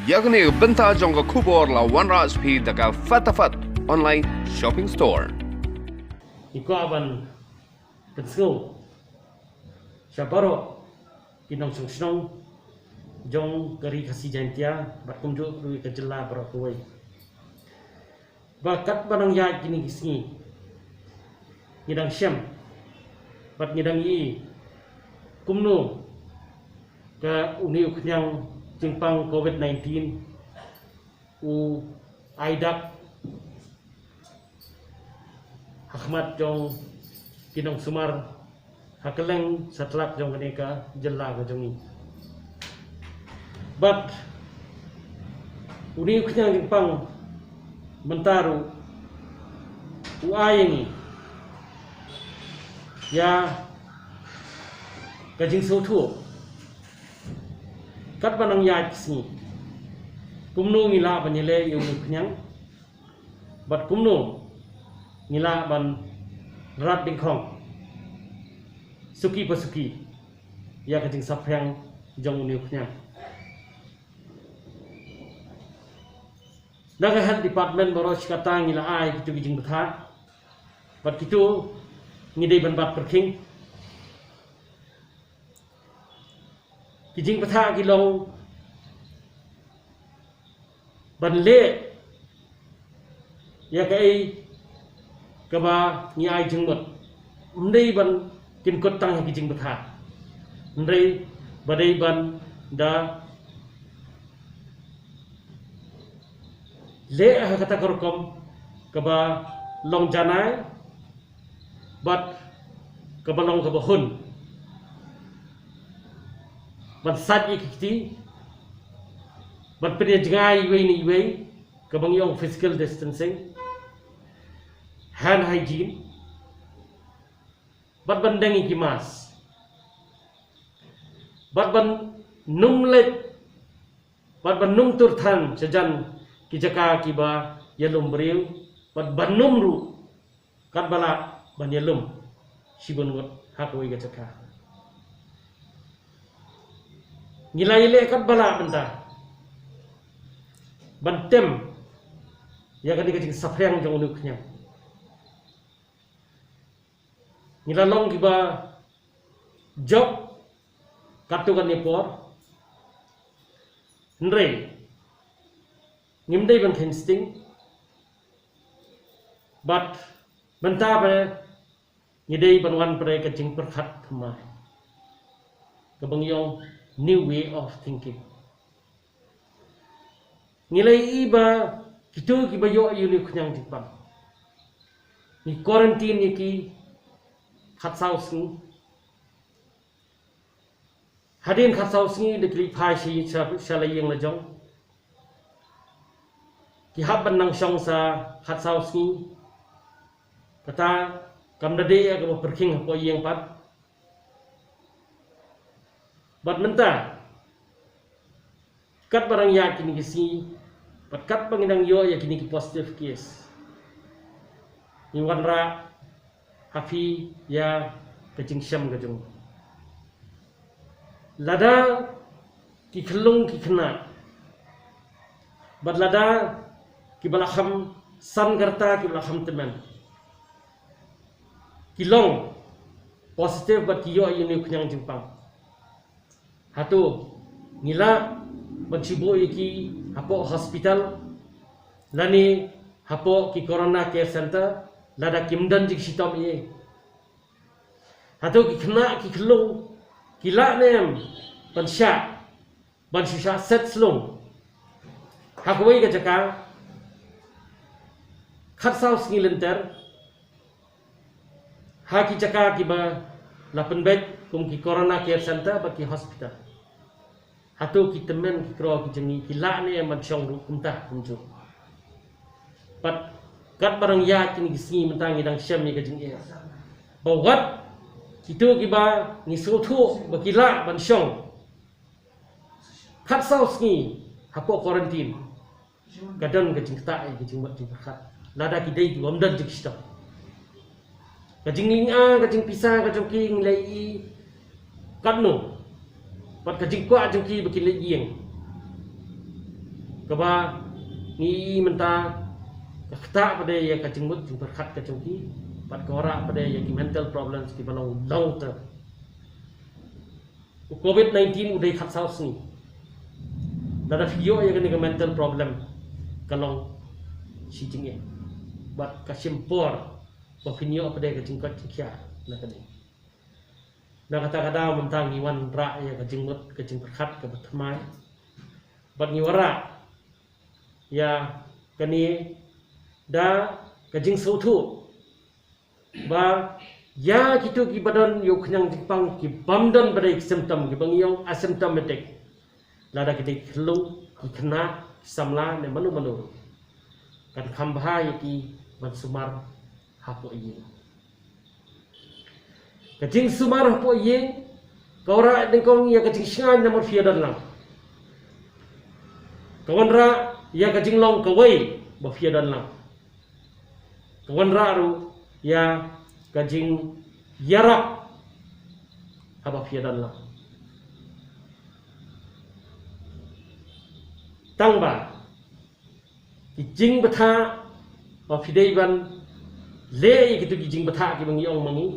yakni benta jong kubor la wanras pi daga fatafat online shopping store. Iko aban pensu syabaro kinong sungsong jong kari kasi jantia berkunjung ke jela berkuai bakat banang ya kini kisni ngidang syam bat ngidang yi kumno ke uniu kenyang jingpang COVID-19 u aidak Ahmad jong kinong sumar hakeleng satlak jong kaneka jela ke jongi but uniu kenyang jingpang mentaru uayengi ya kajing sotu kat banang ya kisni kumno ngila banyele yung kenyang but kumno ngila ban rat dingkong suki pasuki ya kajing sapyang jong uniu kenyang naga health department boros kata ngila ai kitu gijing betha bat kitu ngidei ban bat perking gijing betha gilong ban le ya kai kaba ngi ai jingmot ndei ban kin kot tang gijing betha ndei badai ban da le kata korkom kaba long janai bat kaba long kaba hun bat sat ikiti bat pede jangai ni wei kaba ngiong physical distancing hand hygiene bat bandangi kimas bat ban numlet bat ban num turthan sejan kijaka kiba yalum beriu bat banum ru kat bala ban yalum sibun ngot hakoi gajaka ngilai le kat bala benta bantem ya kan dikajing sapryang jong unu knyang ngilalong kiba job katukan nepor nrei ngimdei ban insting but benta ba ngidei banwan pre kajing perkhat thma kabangyong new way of thinking ngilai iba kitu kiba yo yuni khyang jipang ni quarantine ki khatsau sing hadin khatsau sing de kli phai shi shalayeng la jong ki haban nang song sa khatsau sing kata kamdade ya ka perking po yeng pat bat menta kat barang ya kini kisi pat kat pangindang yo ya kini ki positive case ni wanra hafi ya kajing syam kajung lada ki khlung ki khna bat lada ki balakham san garta ki balakham teman kilong positif bat kiyo yuni knyang jingpang hatu ngila bancibo iki hapo hospital lani hapo ki corona care center lada kimdan jik sitom ye hatu ki khna ki khlung kila nem bansha bansha set slung hakoi ga jaka khatsau skilenter haki jaka ki ba lapen bed kum ki corona care center ba ki hospital hatu ki temen ki kro ki jengi ki la ne man chong ru kum ta kum ju pat kat barang ya kini ki singi mentang idang syam ni ka jeng e bawat kitu ki ba ni so thu ba ki la ban chong khat sau singi hapo quarantine kadang ka jeng ta e ki jeng mat jeng khat lada ki dei ki wamdan jik sta kajing linga kajing pisang kajing king lai kadno pat kajing kwa jengki baki le yeng kaba ni menta kata pada ya kacimut jing berkat kacungki pat kora pada ya mental problems ki balong long term COVID-19 udah khat saus ni dada video ya kan mental problem kalong si jing bat kasimpor bafinyo pada kacingkat kia na kani na kata-kata mentang iwan ra ya kacingmut kacing berkat ke betmai bat niwara ya kani da kajing sautu ba ya kitu ki badan yo knyang jipang ki bamdan badai symptom ki bangyong asymptomatic lada ki khlu ki khna samla ne manu kan khambha ki ban sumar hapo yin kajing sumar hapo yin kaura dengkong ya kajing shngan nomor 4 dan lang kawanra ya kajing long kawai ba 4 dan lang kawan raru ya kajing yarak apa fiadan lah tangba kijing betha ba fideiban le gitu kijing betha ki bangi ong mangi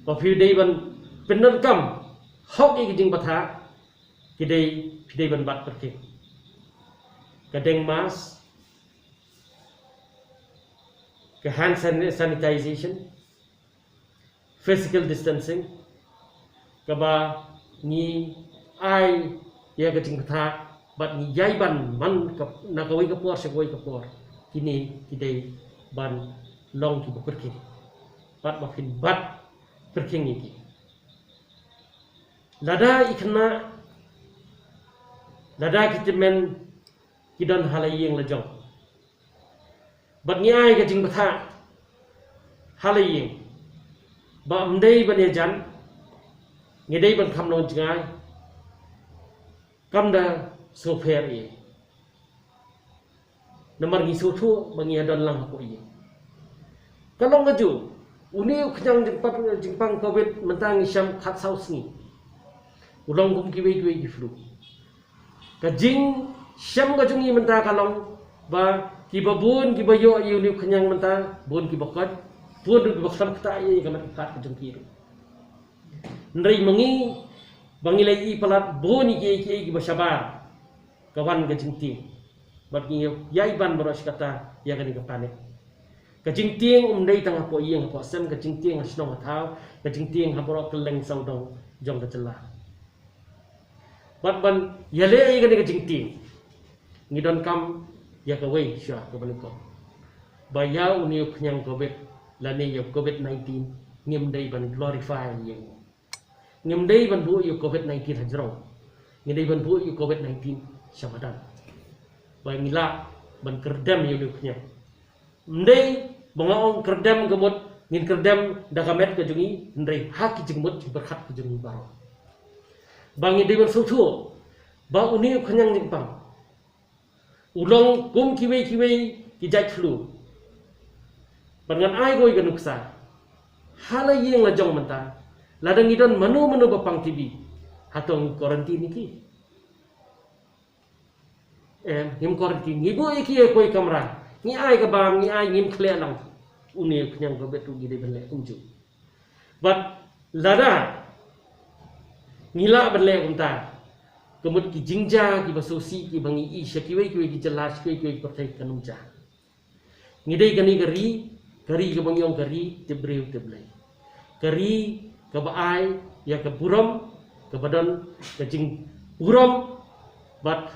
ba fideiban bener kam hok kijing betha kidei fideiban bat perke kadeng mas ke hand sanitization, physical distancing, kaba ni ai ya kecing kata, bat ni jaiban man nakawai kapor sekawai kapor, kini kidai ban long ki berking, bat makin bat berking iki. Lada ikna, lada kita men kidan halai yang lejong. Bat ni ai kajing betha halaying ba mdei ban jan ngedei ban khamnon jingai kamda sofer ye namar ngi sotu bangi adon lang ko ye kalong ngaju uni khyang jingpang covid mentang syam khat saus ni ulong kum ki wei gi flu kajing syam gajungi menta kalong ba ki babun ki bayo yuli khyang menta bun ki bakat bun ki baksam kta ye kamat kat kajungki ndrei mangi bangilai palat bun ki basabar kawan gajingti bat ki yai ban boros kata ya kan panik kajingting umdei tang po yeng po sem kajingting asnong thau kajingting haboro keleng saudong jong kacela bat ban yale ye kan kajingting ngidon kam ya kawai syah kebalikon baya uni khyang covid lani ya covid-19 ngimdei ban glorify yang ngimdei ban bu yu covid-19 hajrong ngidei ban bu yu covid-19 syamadan bai ngila ban kerdam yu khyang ndei bangaong kerdam gemut ngin kerdam dagamet ke jungi ndrei hak jengmut berkat ke jungi baro bangi dei ban sutu ba uni khyang jingpang ulong kum kiwei ki jai flu bangan ai goi ganuksa hala yeng la jong menta ladang idon manu bapang tibi hatong quarantine ki ngim quarantine ngibo iki koi kamera ni ai ka bam ni ai ngim khle lang uni knyang go betu gide benle kunju but lada ngila benle kunta kemud ki jingja ki basosi ki bangi i syakiwei ki jelas ki pertai kanumja ngidei gani gari ke bangyong gari tebreu teblai gari ke baai ya ke buram ke badan ke jing buram bat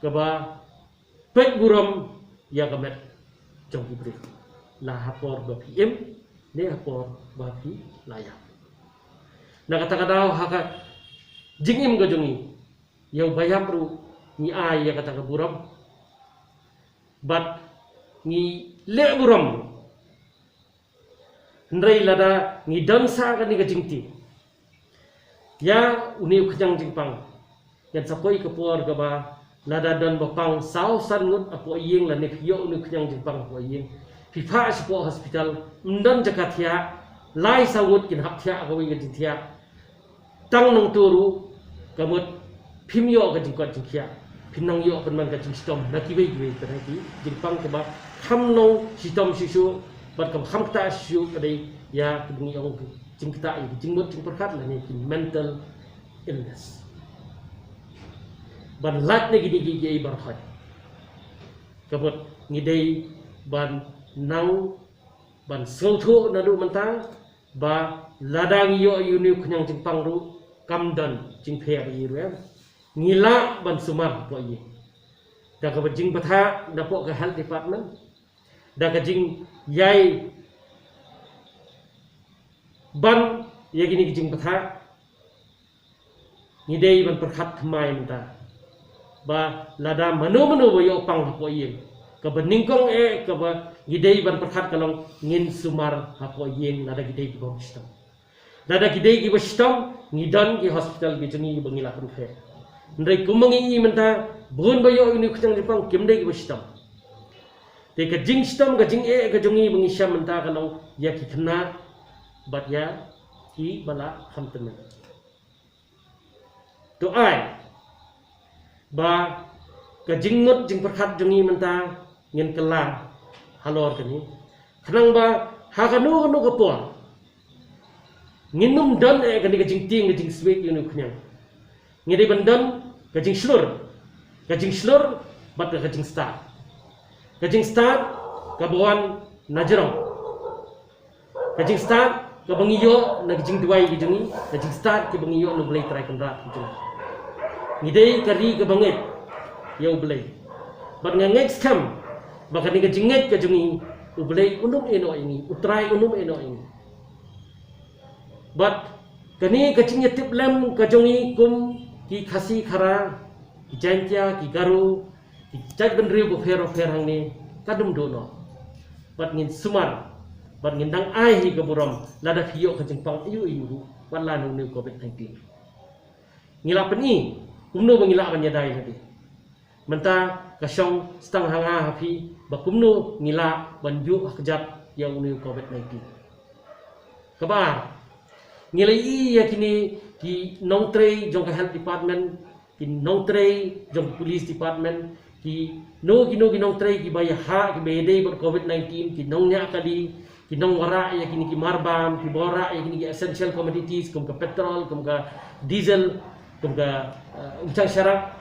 ke ba pek buram ya ke met jong ki bre la hapor ba pm ne hapor ba pi layak na kata-kata haka jingim gajongi yang bayam ru ni ai ya kata buram bat ni le buram ndrei lada ni dansa ka ni gajingti ya uni khyang jingpang yan sapoi ke por ka ba lada dan bapang sau san ngut apo yeng la ne phio uni khyang jingpang apo yeng pipa spo hospital mdan jakathia lai sawut kin hapthia ka wi gajingthia tang nong turu kamut phimyo ka jingkot jingkhia pinang yo pen man ka jing stom na ki wei ta ki jing pang ke ba kham no stom sisu bat kam kham ta sisu ka dei ya ki ngi ong jing ta i jing mot jing perkat la ni ki mental illness ban lat ne gi gi bar khat ka bot ngi dei ban nang ban so thu na du man ta ba ladang yo yu ni khnyang jing pang ru kam dan jing phe yi ru ngila ban sumar po yi da ka jing patha da po ka health department da ka jing yai ban ya gini jing patha ni dei ban perkhat thmai mta ba lada manu bo yo pang po yi ka ban ningkong ka ba gidei ban perkhat kalong ngin sumar po yi lada gidei ki bom stam lada gidei ki bostam ngidan ki hospital ki jengi bangila rufe ndai kumangi menta bun bayo ini kucang Jepang kimdai ki bostam te ka jing stam ka jing ka jongi bangi syam menta kalau ya ki kena bat ya ki bala kham temen to ai ba ka jing ngot jing perkhat jongi menta ngin kela halor kani khnang ba ha kanu ka po nginum dan kani ka jing ting ka jing sweet yunu khnyang ngidai bandan kajing slur bat kajing start kabuan najrong kajing start ka bangiyo na kajing duai gijungi kajing start ke bangiyo no blai try kandra gijungi ngidai kari ka bangit ya ublai bat ngangek scam bakani kajing nget kajungi ublai unum eno ini utrai unum eno ini bat kani kajing yatip lem kajungi kum ki khasi khara ki jantia ki garu ki jaj benri bo fer hang ni kadum do no bat ngin sumar bat ngin dang ai hi ka buram lada phiyo ka jengpang yu yu wala nu nu covid-19 ngila peni kumno bangila ban yadai tadi menta ka syong stang hanga hafi ba kumno ngila ban yu akjat yang nu covid-19 kabar ngila i yakini ki nong tre jong ka health department ki nong tre jong police department ki nong tre ki baya ha ki bede ber covid-19 ki nong nya kali ki nong wara ya kini ki marbam ki bora ya kini ki essential commodities kum ka petrol kum ka diesel kum ka ucang syarak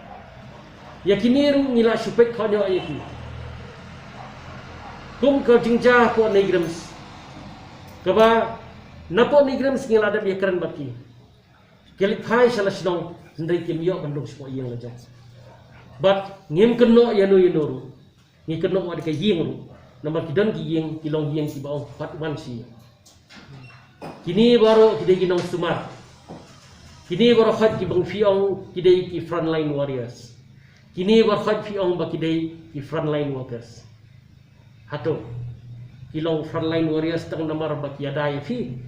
ya kini ru ngila supek khonyo ya ki kum ka jingja ko negrams kaba napo negrams ngila ada biakran baki kelit hai salah sidong ndai kimyo bandung semua yang lejang but ngim keno yanu yanoru ngi keno wa ka ying ru nomor kidan ki ying kilong ying si baong pat wan si kini baru kidai ginong sumar kini baru khat ki bang fiong kidai ki frontline warriors kini baru khat fiong ba kidai ki frontline workers hato kilong frontline warriors tang nomor ba kiadai fi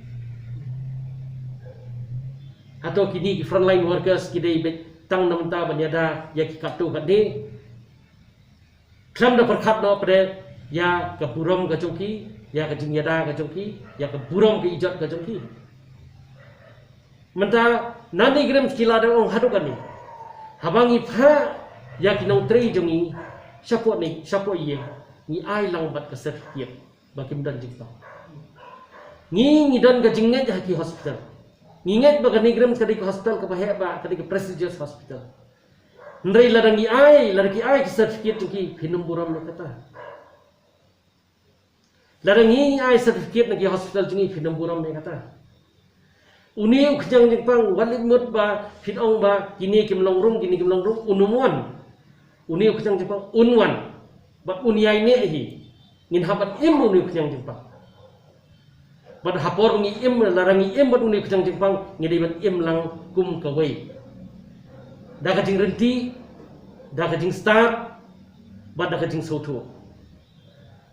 atau kini ki frontline workers kidai tang namta banyada ya ki kaptu kadni klam da perkhat no pada ya ke burom ke jongki ya ke jingyada ke jongki ya ke burom ke ijat ke jongki menta nani gram skila da ong hadukan ni habangi pha ya ki nong trei jongi support ye ni ai lang bat ke certificate bakim dan jingpa ni dan ke jinget ki hospital nginget baga nigram kadi ke hospital ke baheba kadi ke prestigious hospital ndrai ladangi ai ki certificate ki hinum buram na kata ladangi ai certificate na ki hospital jungi hinum buram na kata uni khjang jingpang walit mut ba finong ba kini kimlong rum unumwan uni khjang jingpang unwan ba uniai ne hi ngin habat im uni khjang jingpang bad hapor ngi im larangi im bad uni khjang jingpang ngidai bat im lang kum kawai da ka jing renti da ka jing start bad da ka jing sotu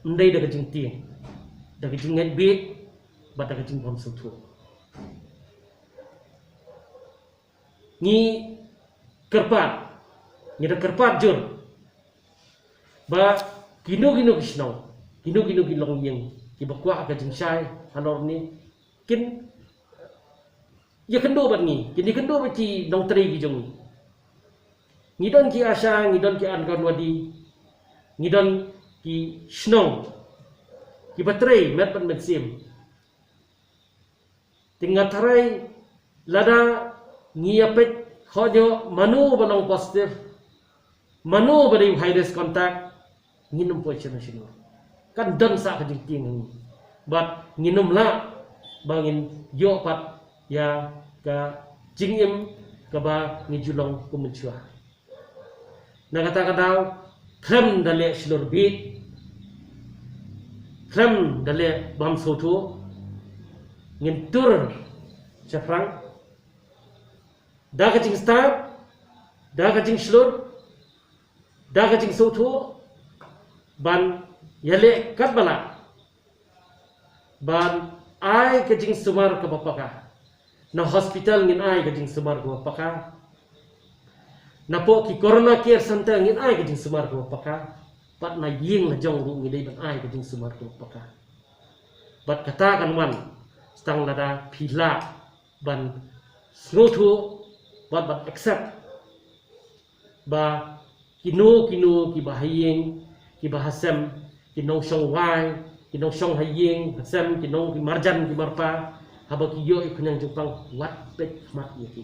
ndai da ka jing ti da ka jing ngai bit bad da ka jing bom sotu ni kerpat ni da kerpat jur ba kino kisno kino long yang ki bakwa ka jing sai hanor ni kin ya kendo bat ni kini kendo ba ki dong tri gi jong ngidon ki asha ngidon ki angonwadi ngidon ki shnong ki baterai met pan metsim tinggal tarai lada ngiapet khojo manu balong positif manu bari virus kontak nginum po chana shinu kan dan sa ka jing ni but nginum la bangin yo pat ya ka jingim ka ba ngijulong kumunchua na kata krem dale shlur bit krem dale bam sotu ngin tur chafrang da ka jing star da ka jing shlur da ka jing sotu ban yale kat bala ban ai ka jing sumar ka bapaka na hospital ngin ai ka jing sumar ka bapaka na po ki corona care center ngin ai ka jing sumar ka bapaka pat na ying na jong ru ngidai ban ai ka jing sumar ka bapaka bat kata kan wan stang lada phila ban snothu bat accept ba kinu ki bahayeng ki bahasem ki nong shong wai ki nong shong hayeng hasem ki nong ki marjan ki marpa haba ki yo ikonyang jupang wat pet mat yaki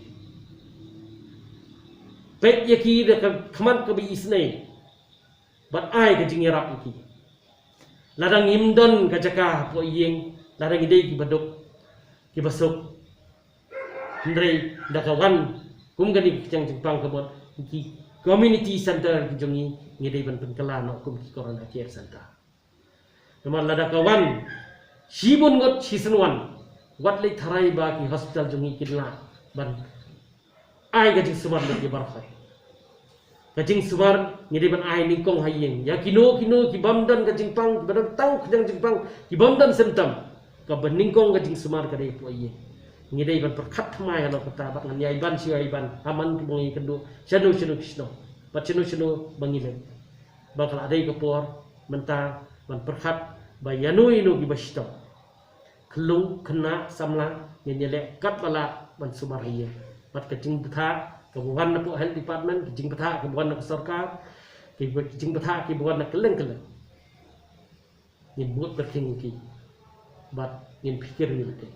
pet yaki de khamat ka bi isnei bat ai ka jingirap yaki ladang imdon ka jaka po yeng ladang idei ki baduk ki basuk ndrei dakawan kum gani kijang jupang ka bot ki community center ki jongi ngidei ban penkala no kum ki corona care center naman lada kawan shibun got shisenwan wat le tharai ba ki hospital jongi kidla ban ai gajing sumar le barfai gajing sumar ngidei ban ai ningkong hayeng ya kino ki bamdan gajing pang badan tau kijang jingpang ki bamdan sentam ka beningkong gajing sumar ka dei po ye ngidei ban perkhat mai ano kata bat ngan yai ban siai ban aman ki bongi kendo shanu kishno bat shanu bangile bakal adai ko por menta ban perkhat bayanu inu ki bashto klung kena samla nyele kat bala ban sumar hiye bat kecing betha ke bukan na po health department kecing betha ke bukan na sarkar ke kecing betha ke bukan na keleng ni buat berking ki bat ngin pikir ni bete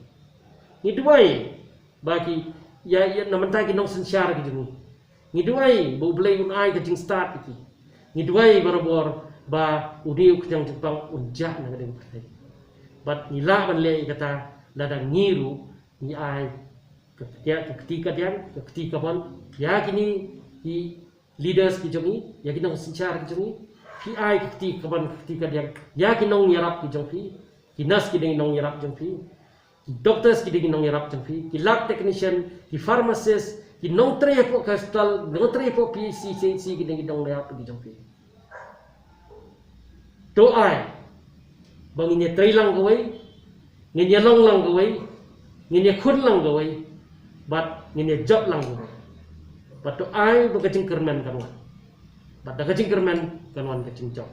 ni duai bagi ya namanta ki nong sensyar ki jemu ni duai bo blai un ai kecing start ki ni duai barabor ba udiu kejang jepang unjak na ngadeng pertai bat nila ban le kata ladang ngiru ni ai ketika pon ya kini ki leaders ki jongi ya kini sencar ki jongi fi ai ketika dia ya kini nong yarap ki jong fi ki nas ki ding nong yarap jong fi ki doctors ki ding nong yarap jong fi ki lab technician ki pharmacist ki nong tre po hospital nong tre po PCC ki ding nong yarap ki jong fi to ai bang ini trailang gawai ngin long lang gawai ngin khun lang gawai bat ngin job lang gawai bat to ai bu kacing kermen kanwan bat da kacing kermen kanwan kacing job